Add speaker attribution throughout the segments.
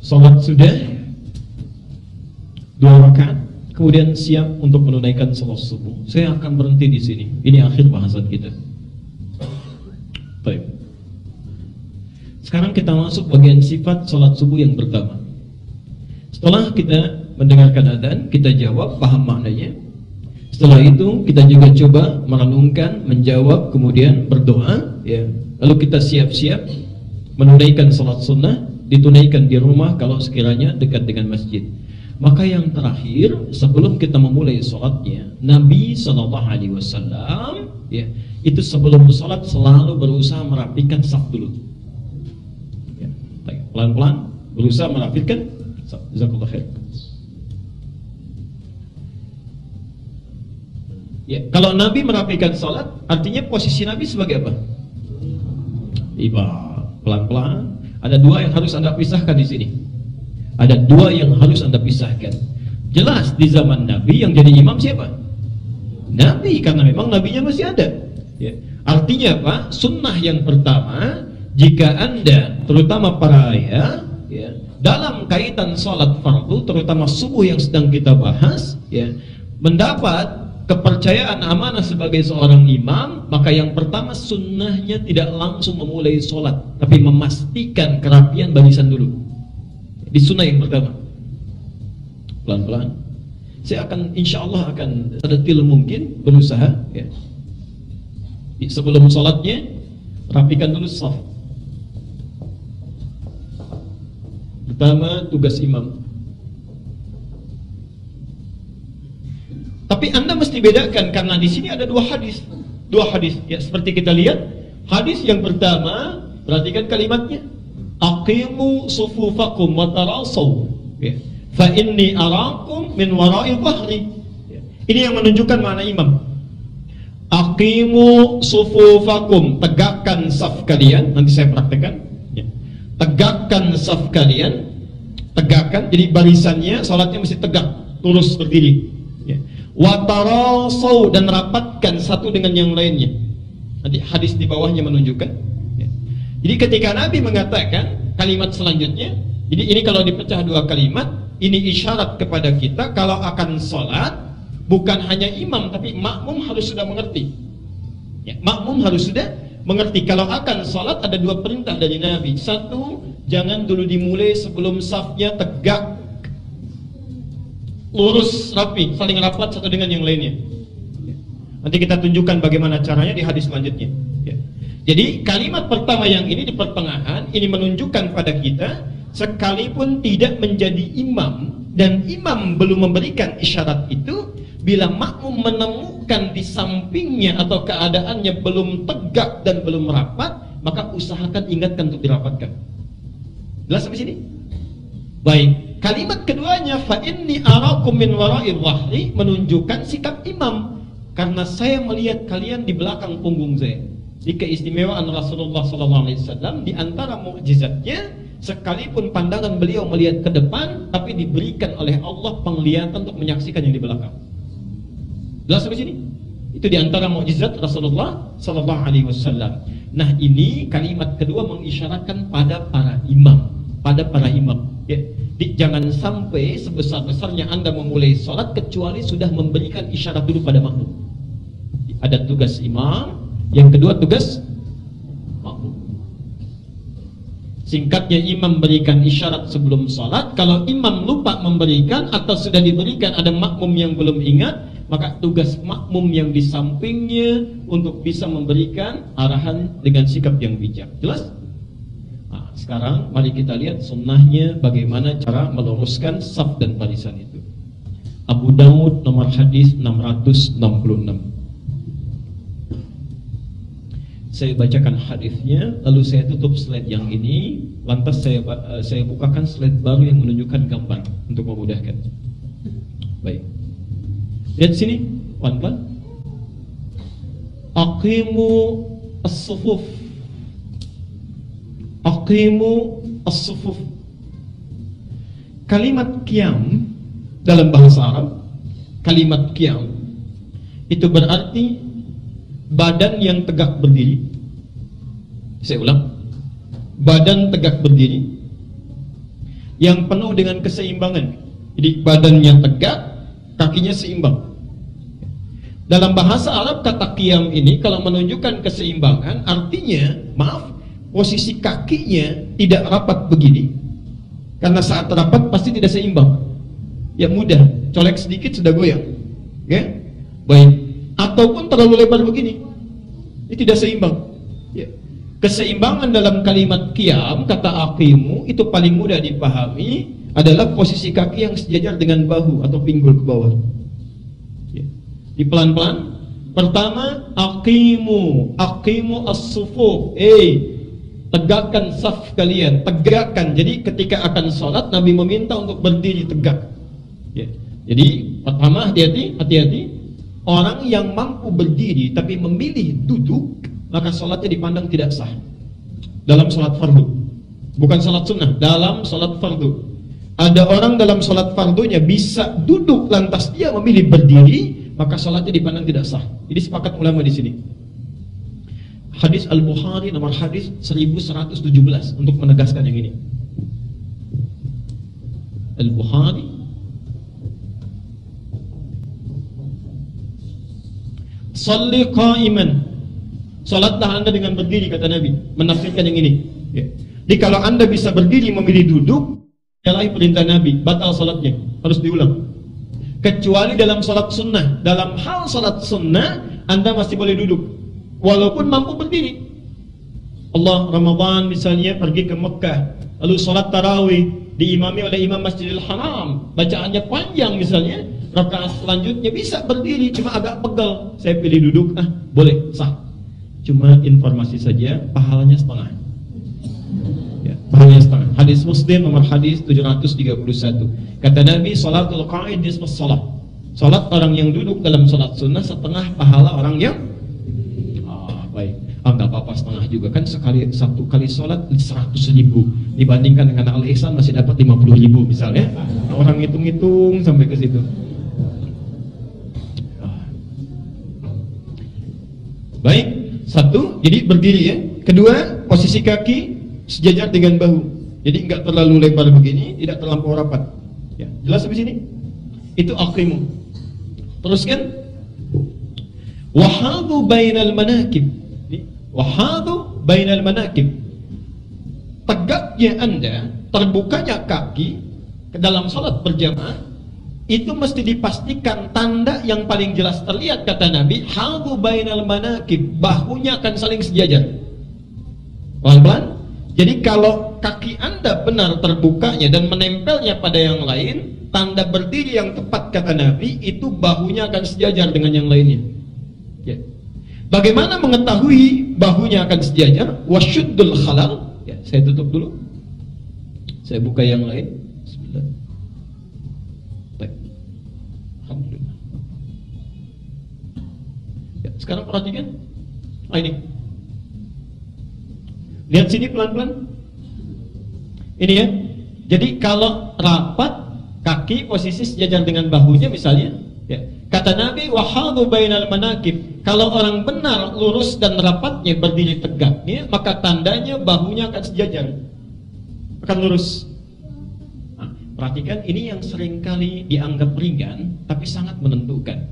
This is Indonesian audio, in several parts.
Speaker 1: Salat sudah 2 rakaat, kemudian siap untuk menunaikan salat subuh. Saya akan berhenti di sini. Ini akhir bahasan kita. Baik. Sekarang kita masuk bagian sifat salat subuh yang pertama. Setelah kita mendengarkan adzan, kita jawab, paham maknanya. Setelah itu kita juga coba merenungkan, menjawab, kemudian berdoa, ya. Lalu kita siap-siap menunaikan salat sunnah, ditunaikan di rumah kalau sekiranya dekat dengan masjid. Maka yang terakhir, sebelum kita memulai salatnya, Nabi SAW, ya, itu sebelum salat selalu berusaha merapikan saf dulu. Ya, pelan-pelan berusaha merapikan saf. Jazakallahu khair. Ya, kalau Nabi merapikan salat, artinya posisi Nabi sebagai apa? Pelan-pelan. Ada 2 yang harus Anda pisahkan di sini. Ada 2 yang harus Anda pisahkan. Jelas di zaman Nabi yang jadi imam siapa? Nabi, karena memang Nabinya masih ada. Ya. Artinya apa? Sunnah yang pertama, jika Anda, terutama para ayah, ya, dalam kaitan salat fardu, terutama subuh yang sedang kita bahas, ya, mendapat kepercayaan amanah sebagai seorang imam, maka yang pertama sunnahnya tidak langsung memulai sholat, tapi memastikan kerapian barisan dulu. Di sunnah yang pertama, pelan-pelan. Saya akan, insya Allah akan sedetil mungkin berusaha, ya. Sebelum sholatnya, rapikan dulu saf. Pertama, tugas imam. Tapi Anda mesti bedakan, karena di sini ada 2 hadis. 2 hadis. Ya, seperti kita lihat, hadis yang pertama, perhatikan kalimatnya. Aqimu sufufakum wa tarasaw. Ya. Fa inni arakum min wara'i dhahri. Ya. Ini yang menunjukkan makna imam. Aqimu sufufakum, tegakkan saf kalian. Nanti saya praktekkan. Ya. Tegakkan saf kalian. Tegakkan, jadi barisannya, salatnya mesti tegak, lurus berdiri. Ya. Watarasaw, dan rapatkan satu dengan yang lainnya. Nanti hadis di bawahnya menunjukkan, ya. Jadi ketika Nabi mengatakan kalimat selanjutnya, jadi ini kalau dipecah 2 kalimat, ini isyarat kepada kita kalau akan sholat, bukan hanya imam tapi makmum harus sudah mengerti, ya, makmum harus sudah mengerti kalau akan sholat ada 2 perintah dari Nabi. 1, jangan dulu dimulai sebelum safnya tegak, lurus, rapi, saling rapat satu dengan yang lainnya. Nanti kita tunjukkan bagaimana caranya di hadis selanjutnya. Ya. Jadi kalimat pertama yang ini di pertengahan, ini menunjukkan pada kita, sekalipun tidak menjadi imam dan imam belum memberikan isyarat itu, bila makmum menemukan di sampingnya atau keadaannya belum tegak dan belum rapat, maka usahakan ingatkan untuk dirapatkan. Jelas sampai sini? Baik. Kalimat keduanya, fa inni arakum min wara'i dhahri, menunjukkan sikap imam, karena saya melihat kalian di belakang punggung saya. Di keistimewaan Rasulullah SAW, di antara mukjizatnya, sekalipun pandangan beliau melihat ke depan, tapi diberikan oleh Allah penglihatan untuk menyaksikan yang di belakang. Jelas sampai sini? Itu di antara mukjizat Rasulullah SAW. Nah, ini kalimat kedua mengisyaratkan pada para imam, ya. Jangan sampai sebesar-besarnya Anda memulai sholat kecuali sudah memberikan isyarat dulu pada makmum. Ada tugas imam, yang kedua tugas makmum. Singkatnya, imam berikan isyarat sebelum sholat. Kalau imam lupa memberikan atau sudah diberikan ada makmum yang belum ingat, maka tugas makmum yang di sampingnya untuk bisa memberikan arahan dengan sikap yang bijak. Jelas? Sekarang mari kita lihat sunnahnya, bagaimana cara meluruskan saf dan barisan itu. Abu Daud nomor hadis 666. Saya bacakan hadisnya, lalu saya tutup slide yang ini, lantas saya bukakan slide baru yang menunjukkan gambar untuk memudahkan. Baik. Lihat sini, pelan-pelan. Aqimu as-sufuf. Aqimu as-sufuf. Kalimat qiyam dalam bahasa Arab, kalimat qiyam itu berarti badan yang tegak berdiri. Saya ulang, badan tegak berdiri. yang penuh dengan keseimbangan. Jadi badannya tegak, kakinya seimbang. Dalam bahasa Arab kata qiyam ini kalau menunjukkan keseimbangan artinya, maaf, posisi kakinya tidak rapat begini. Karena saat rapat pasti tidak seimbang. Ya mudah, colek sedikit sudah goyang. Ya? Baik. Ataupun terlalu lebar begini. Ini tidak seimbang. Ya. Keseimbangan dalam kalimat qiyam, kata aqimu, itu paling mudah dipahami adalah posisi kaki yang sejajar dengan bahu atau pinggul ke bawah. Di pelan-pelan. Pertama, aqimu as-sufuf. Tegakkan saf kalian, tegakkan. Jadi ketika akan sholat, Nabi meminta untuk berdiri tegak. Ya. Jadi pertama, hati-hati. Orang yang mampu berdiri tapi memilih duduk, maka sholatnya dipandang tidak sah. Dalam sholat fardu, bukan sholat sunnah. Dalam sholat fardu, ada orang dalam sholat fardunya bisa duduk lantas dia memilih berdiri, maka sholatnya dipandang tidak sah. Jadi sepakat ulama di sini. Hadis Al-Bukhari nomor hadis 1117 untuk menegaskan yang ini. Al-Bukhari Shalli qa'iman. Salatlah Anda dengan berdiri, kata Nabi, menafsirkan yang ini. Ya. Jadi kalau Anda bisa berdiri memilih duduk, nyalahi perintah Nabi, batal salatnya, harus diulang. Kecuali dalam salat sunnah. Dalam hal salat sunnah, Anda masih boleh duduk walaupun mampu berdiri. Allah Ramadan misalnya pergi ke Mekah, lalu salat tarawih diimami oleh imam Masjidil Haram, bacaannya panjang misalnya, rakaat selanjutnya bisa berdiri cuma agak pegal, saya pilih duduk, boleh, sah. Cuma informasi saja, pahalanya setengah. Ya, pahalanya setengah. Hadis Muslim nomor hadis 731. Kata Nabi, salatul qa'id nisfus salat. Salat orang yang duduk dalam salat sunnah setengah pahala orang yang baik. Enggak apa-apa, setengah juga kan, satu kali salat 100.000 dibandingkan dengan al-ihsan masih dapat 50.000 misalnya. Orang hitung-hitung sampai ke situ. Baik, satu, jadi berdiri ya. Kedua, posisi kaki sejajar dengan bahu. Jadi enggak terlalu lebar begini, tidak terlampau rapat. Ya, jelas sampai sini? Itu aqimu. Teruskan. Wahadu bainal manakib. Wahadu bainal manakib. Tegaknya Anda, terbukanya kaki ke dalam salat berjamaah itu mesti dipastikan tanda yang paling jelas terlihat, kata Nabi, hadu bainal manakib, bahunya akan saling sejajar. Pelan-pelan. Jadi kalau kaki Anda benar terbukanya dan menempelnya pada yang lain, tanda berdiri yang tepat, kata Nabi, itu bahunya akan sejajar dengan yang lainnya. Ya. Bagaimana mengetahui bahunya akan sejajar? Wasyuddul khalal. Ya, saya tutup dulu. Saya buka yang lain. Bismillah. Baik. Alhamdulillah. Ya, sekarang perhatikan. Ini. Lihat sini pelan-pelan. Ini ya. Jadi kalau rapat, kaki posisi sejajar dengan bahunya misalnya, ya. Kata Nabi, wahadu bainal manakib. Kalau orang benar lurus dan rapatnya berdiri tegaknya, maka tandanya bahunya akan sejajar, akan lurus. Nah, perhatikan, ini yang seringkali dianggap ringan tapi sangat menentukan.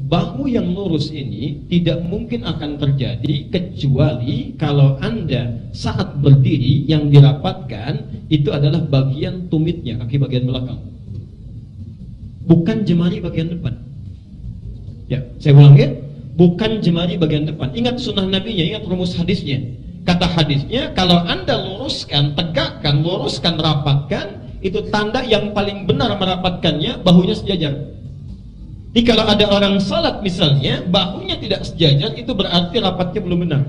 Speaker 1: Bahu yang lurus ini tidak mungkin akan terjadi kecuali kalau Anda saat berdiri yang dirapatkan itu adalah bagian tumitnya, kaki bagian belakang, bukan jemari bagian depan. Ya, saya ulang ya, bukan jemari bagian depan. Ingat sunnah Nabinya, ingat rumus hadisnya. Kata hadisnya, kalau Anda luruskan, tegakkan, luruskan, rapatkan, itu tanda yang paling benar merapatkannya, bahunya sejajar. Jadi kalau ada orang salat misalnya, bahunya tidak sejajar, itu berarti rapatnya belum benar.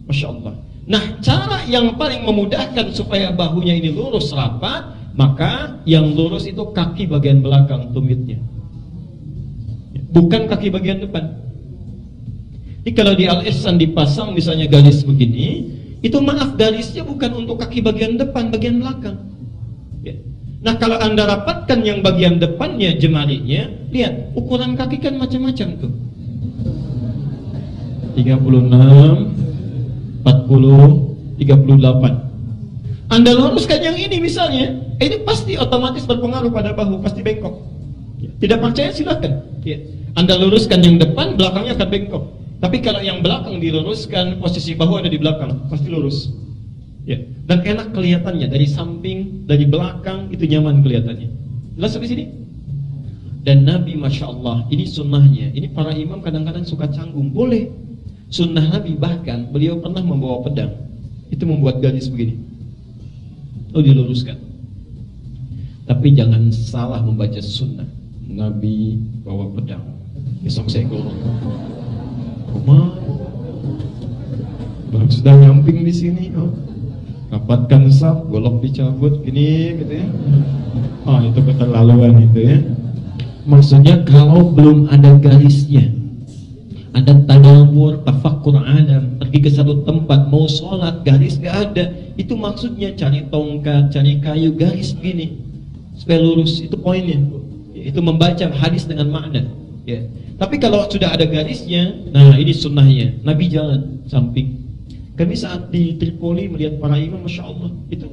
Speaker 1: Masya Allah. Nah, cara yang paling memudahkan supaya bahunya ini lurus rapat, maka yang lurus itu kaki bagian belakang tumitnya, bukan kaki bagian depan. Jadi kalau di Al-Ihsan dipasang misalnya garis begini, itu maaf, garisnya bukan untuk kaki bagian depan, bagian belakang. Ya. Nah kalau Anda rapatkan yang bagian depannya, jemarinya, lihat ukuran kaki kan macam-macam tuh, 36, 40, 38. Anda luruskan yang ini misalnya, ini pasti otomatis berpengaruh pada bahu, pasti bengkok. Tidak percaya silakan. Ya. Anda luruskan yang depan, belakangnya akan bengkok. Tapi kalau yang belakang diluruskan, posisi bahu ada di belakang, pasti lurus. Ya. Dan enak kelihatannya dari samping, dari belakang itu nyaman kelihatannya. Jelas sampai sini? Dan Nabi Masya Allah, ini sunnahnya. Ini para imam kadang-kadang suka canggung. Boleh. Sunnah Nabi bahkan beliau pernah membawa pedang. Itu membuat garis begini. Diluruskan. Tapi jangan salah membaca sunnah. Nabi bawa pedang. Besok saya keluar. Bang sudah nyamping di sini. Rapatkan saf, golok dicabut, gini, gitu ya. Itu keterlaluan itu ya. Maksudnya kalau belum ada garisnya, ada tadabur, tafakkur alam, pergi ke satu tempat mau sholat, garis gak ada. Itu maksudnya cari tongkat, cari kayu, garis begini supaya lurus. Itu poinnya. Itu membaca hadis dengan makna. Ya. Tapi kalau sudah ada garisnya, nah ini sunnahnya. Nabi jalan samping. Kami saat di Tripoli melihat para imam, Masya Allah, itu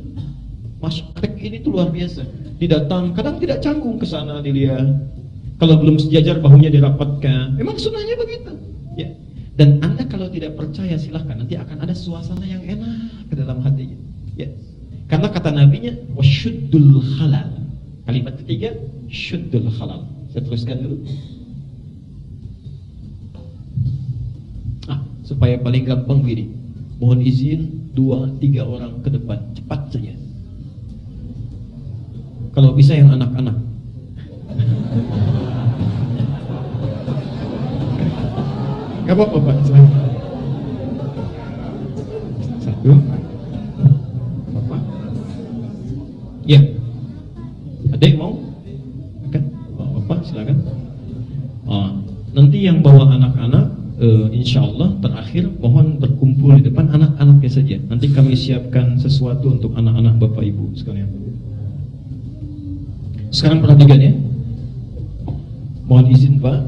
Speaker 1: masyarakat ini tuh luar biasa. Didatang, kadang tidak canggung ke sana dilihat. Kalau belum sejajar bahunya dirapatkan. Memang sunnahnya begitu. Ya. Dan Anda kalau tidak percaya silahkan, nanti akan ada suasana yang enak ke dalam hatinya. Ya. Karena kata nabinya wasyuddul halal. Kalimat ketiga syuddul halal. Saya teruskan dulu. Supaya paling gampang begini. Mohon izin 2-3 orang ke depan, cepat saja. Kalau bisa yang anak-anak. Gak apa-apa Pak, satu. Bapak. Ya. Ada yang mau? Akan? Bapak silakan. Nanti yang bawa anak-anak, insya Allah terakhir mohon berkumpul di depan anak-anaknya saja. Nanti kami siapkan sesuatu untuk anak-anak Bapak Ibu sekalian. Sekarang perhatikan ya. Mohon izin Pak,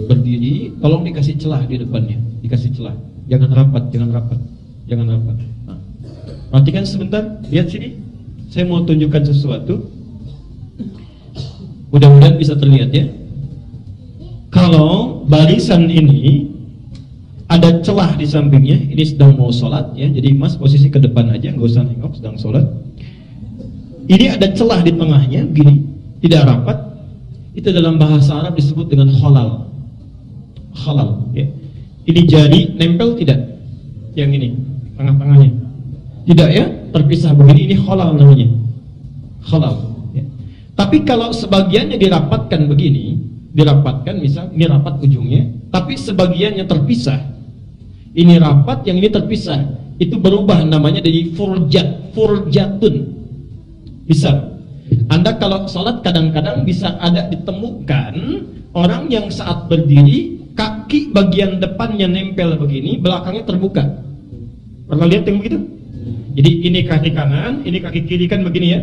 Speaker 1: berdiri, tolong dikasih celah di depannya, dikasih celah. Jangan rapat, jangan rapat, jangan rapat. Perhatikan sebentar, lihat sini. Saya mau tunjukkan sesuatu. Mudah-mudahan bisa terlihat ya. Kalau barisan ini ada celah di sampingnya, ini sedang mau sholat ya, jadi mas posisi ke depan aja, nggak usah nengok, sedang sholat. Ini ada celah di tengahnya, begini, tidak rapat. Itu dalam bahasa Arab disebut dengan khalal. Khalal ya. Ini jari nempel tidak? Yang ini, tengah-tengahnya. Tidak ya, terpisah begini, ini khalal namanya. Khalal ya. Tapi kalau sebagiannya dirapatkan begini, dirapatkan misal, ini rapat ujungnya, tapi sebagiannya terpisah. Ini rapat, yang ini terpisah. Itu berubah namanya dari furjat, furjatun. Bisa. Anda kalau sholat kadang-kadang bisa ada ditemukan orang yang saat berdiri kaki bagian depannya nempel begini, belakangnya terbuka. Pernah lihat yang begitu? Jadi ini kaki kanan, ini kaki kiri kan begini ya.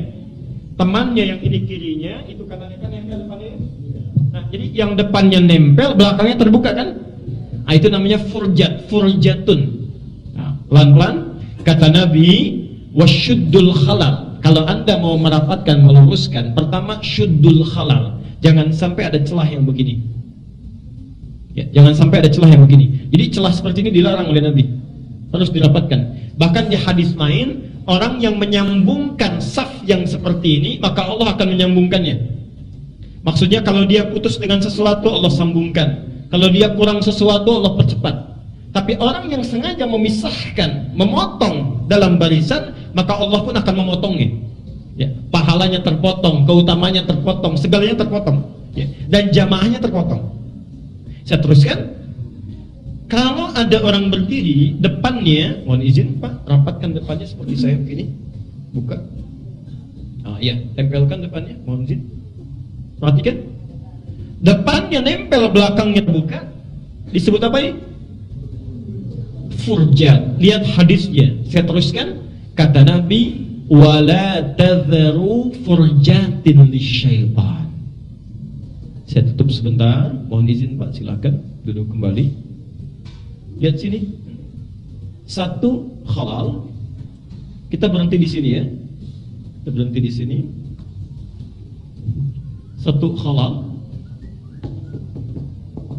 Speaker 1: Temannya yang ini kirinya, itu kanannya kan nempel depannya. Nah, jadi yang depannya nempel, belakangnya terbuka kan? Nah, itu namanya furjat, furjatun. Nah, pelan-pelan kata Nabi wasyuddul khalal. Kalau Anda mau merapatkan, meluruskan, pertama syuddul khalal. Jangan sampai ada celah yang begini. Ya, jangan sampai ada celah yang begini. Jadi celah seperti ini dilarang oleh Nabi. Harus dirapatkan. Bahkan di hadis lain, orang yang menyambungkan saf yang seperti ini, maka Allah akan menyambungkannya. Maksudnya kalau dia putus dengan sesuatu, Allah sambungkan. Kalau dia kurang sesuatu, Allah percepat. Tapi orang yang sengaja memisahkan, memotong dalam barisan, maka Allah pun akan memotongnya. Ya, pahalanya terpotong, keutamanya terpotong, segalanya terpotong. Ya, dan jamaahnya terpotong. Saya teruskan. Kalau ada orang berdiri depannya, mohon izin Pak, rapatkan depannya seperti saya begini, buka. Ya, tempelkan depannya, mohon izin. Perhatikan. Depannya nempel, belakangnya buka. Disebut apa ini? Furjat. Lihat hadisnya. Saya teruskan. Kata Nabi, wala tadharu furjatin lisyaitan. Saya tutup sebentar. Mohon izin Pak, silakan duduk kembali. Lihat sini. Satu halal, Kita berhenti di sini ya. Kita berhenti di sini. Satu khala.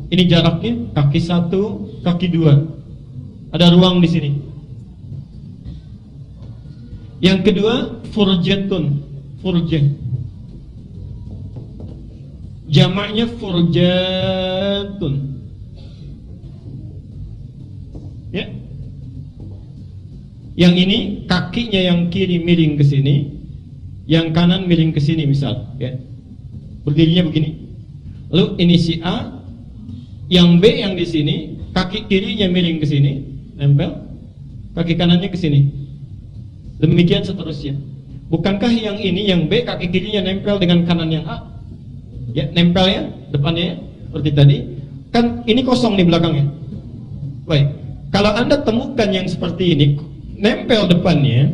Speaker 1: Ini jaraknya kaki satu, kaki dua. Ada ruang di sini. Yang kedua, furjatun, furjah. Jamaknya furjatun. Ya. Yang ini kakinya yang kiri miring ke sini, yang kanan miring ke sini misal, ya. Berdirinya begini. Lalu ini si A, yang B yang di sini, kaki kirinya miring ke sini, nempel, kaki kanannya ke sini. Demikian seterusnya. Bukankah yang ini, yang B, kaki kirinya nempel dengan kanan yang A? Ya, nempel ya, depannya ya, seperti tadi. Kan ini kosong di belakangnya. Baik, kalau Anda temukan yang seperti ini, nempel depannya,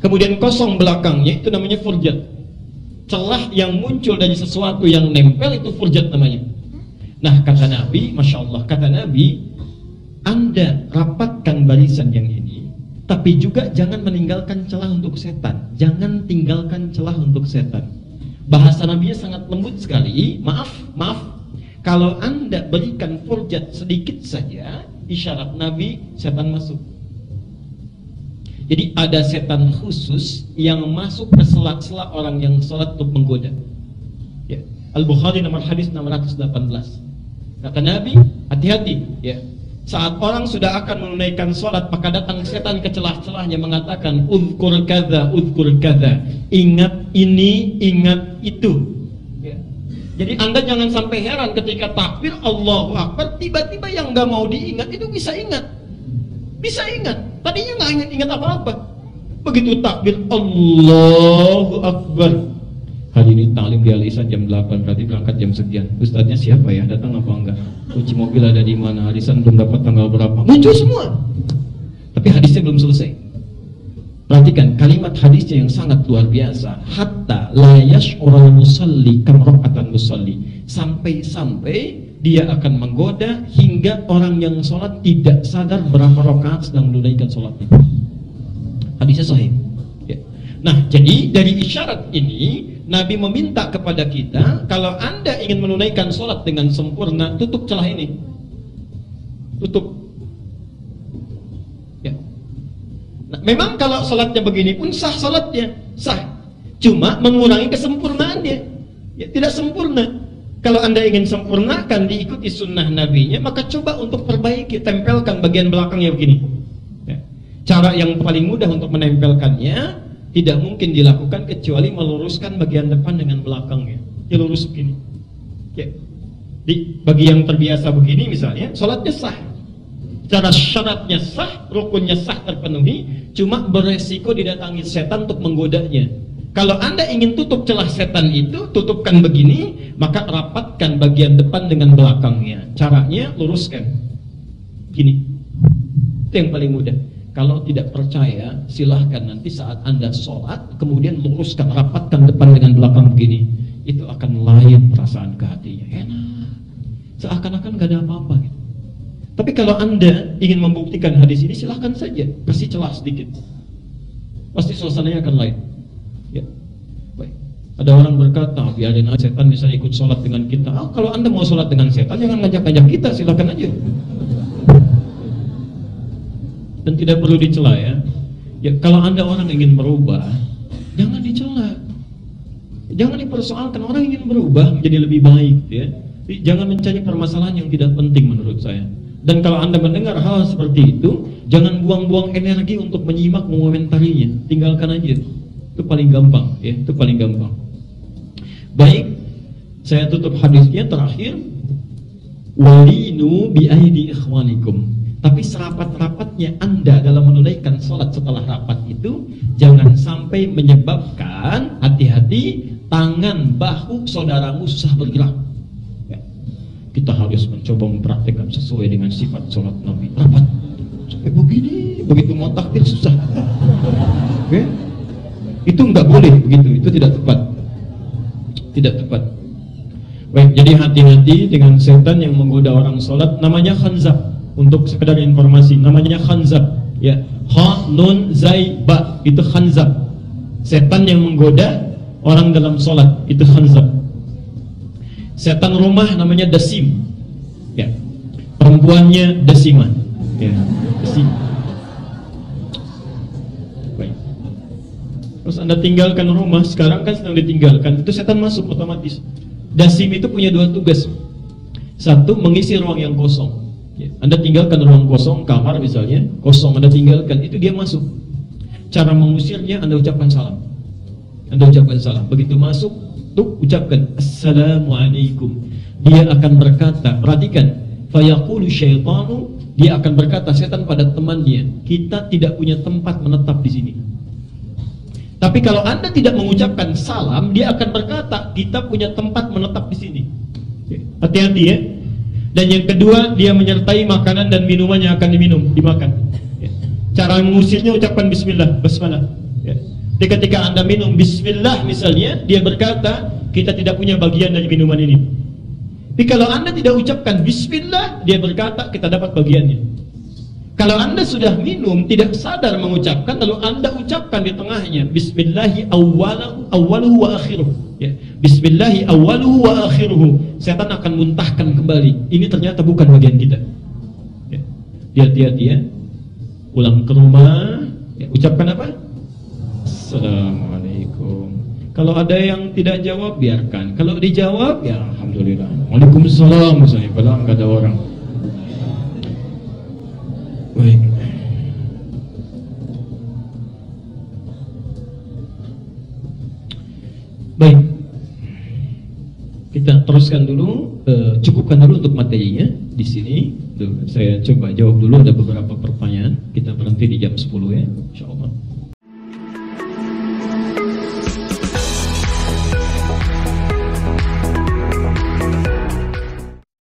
Speaker 1: kemudian kosong belakangnya, itu namanya furjat. Celah yang muncul dari sesuatu yang nempel itu furjat namanya. Nah, kata Nabi, Masya Allah, kata Nabi, Anda rapatkan barisan yang ini, tapi juga jangan meninggalkan celah untuk setan. Jangan tinggalkan celah untuk setan. Bahasa Nabi sangat lembut sekali. Maaf, kalau Anda berikan furjat sedikit saja, isyarat Nabi, setan masuk. Jadi ada setan khusus yang masuk ke sela-sela orang yang sholat untuk menggoda. Ya. Al-Bukhari nomor hadis 618. Kata Nabi, hati-hati ya. Saat orang sudah akan menunaikan sholat, maka datang setan ke celah-celahnya mengatakan, uzkur kadza, ingat ini, ingat itu ya. Jadi Anda jangan sampai heran ketika takbir Allahu Akbar, tiba-tiba yang gak mau diingat itu bisa ingat. Tadinya gak ingat apa-apa. Begitu takbir Allahu Akbar, hari ini taklim di Al-Ihsan jam 8, berarti berangkat jam sekian. Ustadznya siapa ya? Datang apa enggak? Kunci mobil ada di mana? Arisan belum dapat tanggal berapa? Muncul semua. Tapi hadisnya belum selesai. Perhatikan kalimat hadisnya yang sangat luar biasa. Hatta la yash'urul musalli kam raqatan musalli. Sampai-sampai dia akan menggoda hingga orang yang sholat tidak sadar berapa rakaat sedang menunaikan sholatnya. Hadisnya sahih. Ya. Nah, jadi dari isyarat ini Nabi meminta kepada kita, kalau Anda ingin menunaikan sholat dengan sempurna, tutup celah ini. Tutup. Ya. Nah, memang kalau sholatnya begini pun sah sholatnya, sah. Cuma mengurangi kesempurnaannya. Ya, tidak sempurna. Kalau Anda ingin sempurnakan, diikuti sunnah Nabi-nya, maka coba untuk perbaiki, tempelkan bagian belakangnya begini. Ya. Cara yang paling mudah untuk menempelkannya tidak mungkin dilakukan kecuali meluruskan bagian depan dengan belakangnya. Ya lurus begini. Ya. Bagi yang terbiasa begini misalnya, sholatnya sah. Secara syaratnya sah, rukunnya sah terpenuhi, cuma beresiko didatangi setan untuk menggodanya. Kalau Anda ingin tutup celah setan itu, tutupkan begini, maka rapatkan bagian depan dengan belakangnya. Caranya luruskan. Gini. Itu yang paling mudah. Kalau tidak percaya, silahkan nanti saat Anda sholat, kemudian luruskan, rapatkan depan dengan belakang begini. Itu akan lain perasaan ke hatinya. Enak. Seakan-akan gak ada apa-apa gitu. Tapi kalau Anda ingin membuktikan hadis ini, silahkan saja. Kasih celah sedikit. Pasti suasananya akan lain. Ya. Baik. Ada orang berkata, biarin aja setan bisa ikut sholat dengan kita. Kalau Anda mau sholat dengan setan, jangan ngajak-ngajak kita, silahkan aja. Dan tidak perlu dicela ya. Ya, kalau Anda orang ingin berubah, jangan dicela. Jangan dipersoalkan. Orang ingin berubah menjadi lebih baik ya. Jangan mencari permasalahan yang tidak penting menurut saya. Dan kalau Anda mendengar hal seperti itu, jangan buang-buang energi untuk menyimak, mengomentarinya. Tinggalkan aja. Itu paling gampang ya, itu paling gampang. Baik, saya tutup hadisnya terakhir. Walinu bi aidi ikhwanikum. Tapi serapat-rapatnya Anda dalam menunaikan sholat setelah rapat itu, jangan sampai menyebabkan, hati-hati, tangan bahu saudaramu susah bergerak. Ya. Kita harus mencoba mempraktikkan sesuai dengan sifat sholat Nabi. Rapat sampai begini, begitu mau takbir susah. Oke? Itu nggak boleh begitu, itu tidak tepat. Tidak tepat. Baik, jadi hati-hati dengan setan yang menggoda orang sholat. Namanya khanzab. Untuk sekedar informasi, namanya khanzab. Ya, ha, nun, zai, ba, itu khanzab. Setan yang menggoda orang dalam sholat, itu khanzab. Setan rumah namanya dasim. Ya, perempuannya dasimah. Ya, dasim. Baik. Terus Anda tinggalkan rumah, sekarang kan sedang ditinggalkan, itu setan masuk otomatis. Dasim itu punya dua tugas. Satu, mengisi ruang yang kosong. Ya, Anda tinggalkan ruang kosong, kamar misalnya, kosong Anda tinggalkan, itu dia masuk. Cara mengusirnya Anda ucapkan salam. Anda ucapkan salam. Begitu masuk, tuh ucapkan Assalamualaikum. Dia akan berkata, perhatikan, fayaqulu syaitanu, dia akan berkata, setan pada temannya, kita tidak punya tempat menetap di sini. Tapi kalau Anda tidak mengucapkan salam, dia akan berkata, kita punya tempat menetap di sini. Hati-hati ya. Dan yang kedua, dia menyertai makanan dan minuman yang akan diminum, dimakan. Ya. Cara mengusirnya ucapkan bismillah, basmalah. Ya. Jadi ketika Anda minum bismillah misalnya, dia berkata, kita tidak punya bagian dari minuman ini. Tapi kalau Anda tidak ucapkan bismillah, dia berkata, kita dapat bagiannya. Kalau Anda sudah minum, tidak sadar mengucapkan, lalu Anda ucapkan di tengahnya, bismillahi awwaluhu wa akhiruhu. Ya. Bismillahi awwaluhu wa akhiruhu. Setan akan muntahkan kembali. Ini ternyata bukan bagian kita. Ya. Hati-hati ya. Pulang ke rumah, ya, ucapkan apa? Assalamualaikum. Kalau ada yang tidak jawab, biarkan. Kalau dijawab, ya alhamdulillah. Waalaikumsalam misalnya, padahal nggak ada orang. Baik. Baik. Kita teruskan dulu, cukupkan dulu untuk materinya di sini. Saya coba jawab dulu, ada beberapa pertanyaan. Kita berhenti di jam 10 ya, insyaallah.